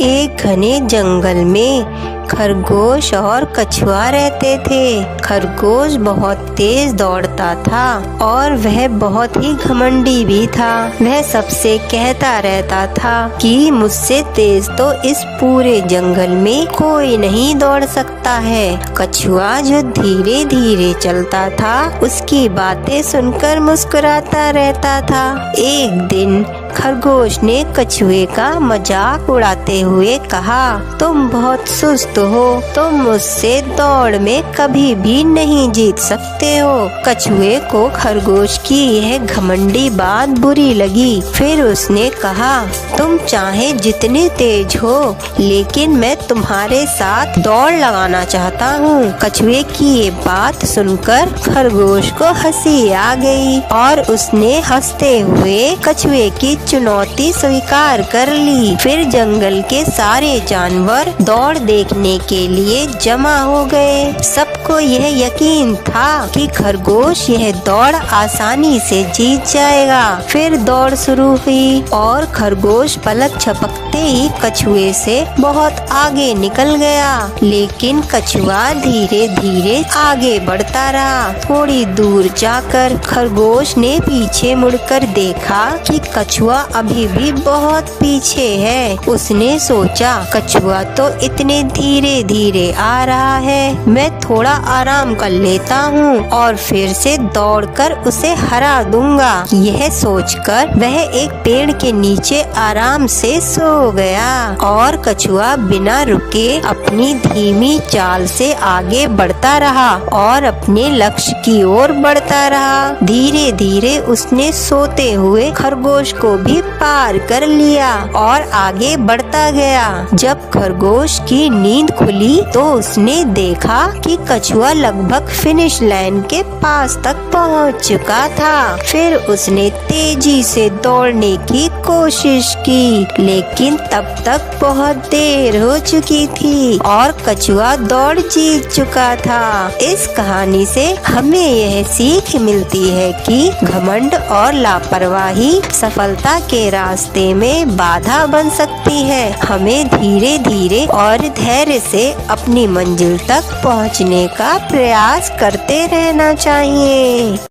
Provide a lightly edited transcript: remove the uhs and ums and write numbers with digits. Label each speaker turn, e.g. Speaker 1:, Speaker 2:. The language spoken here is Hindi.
Speaker 1: एक घने जंगल में खरगोश और कछुआ रहते थे। खरगोश बहुत तेज दौड़ता था और वह बहुत ही घमंडी भी था। वह सबसे कहता रहता था कि मुझसे तेज तो इस पूरे जंगल में कोई नहीं दौड़ सकता है। कछुआ जो धीरे धीरे चलता था उसकी बातें सुनकर मुस्कुराता रहता था। एक दिन खरगोश ने कछुए का मजाक उड़ाते हुए कहा, तुम बहुत सुस्त हो, तुम मुझसे दौड़ में कभी भी नहीं जीत सकते हो। कछुए को खरगोश की यह घमंडी बात बुरी लगी। फिर उसने कहा, तुम चाहे जितने तेज हो, लेकिन मैं तुम्हारे साथ दौड़ लगाना चाहता हूँ। कछुए की ये बात सुनकर खरगोश को हंसी आ गई और उसने हंसते हुए कछुए की चुनौती स्वीकार कर ली। फिर जंगल के सारे जानवर दौड़ देखने के लिए जमा हो गए। सबको यह यकीन था कि खरगोश यह दौड़ आसानी से जीत जाएगा। फिर दौड़ शुरू हुई और खरगोश पलक झपकते ही कछुए से बहुत आगे निकल गया, लेकिन कछुआ धीरे धीरे आगे बढ़ता रहा। थोड़ी दूर जाकर खरगोश ने पीछे मुड़कर देखा कि कछुआ अभी भी बहुत पीछे है। उसने सोचा, कछुआ तो इतने धीरे धीरे आ रहा है, मैं थोड़ा आराम कर लेता हूँ और फिर से दौड़कर उसे हरा दूंगा। यह सोचकर वह एक पेड़ के नीचे आराम से सो गया और कछुआ बिना रुके अपनी धीमी चाल से आगे बढ़ता रहा और अपने लक्ष्य की ओर बढ़ता रहा। धीरे धीरे उसने सोते हुए खरगोश को भी पार कर लिया और आगे बढ़ता गया। जब खरगोश की नींद खुली तो उसने देखा कि कछुआ लगभग फिनिश लाइन के पास तक पहुंच चुका था। फिर उसने तेजी से दौड़ने की कोशिश की, लेकिन तब तक बहुत देर हो चुकी थी और कछुआ दौड़ जीत चुका था। इस कहानी से हमें यह सीख मिलती है कि घमंड और लापरवाही सफलता के रास्ते में बाधा बन सकती है। हमें धीरे धीरे और धैर्य से अपनी मंजिल तक पहुंचने का प्रयास करते रहना चाहिए।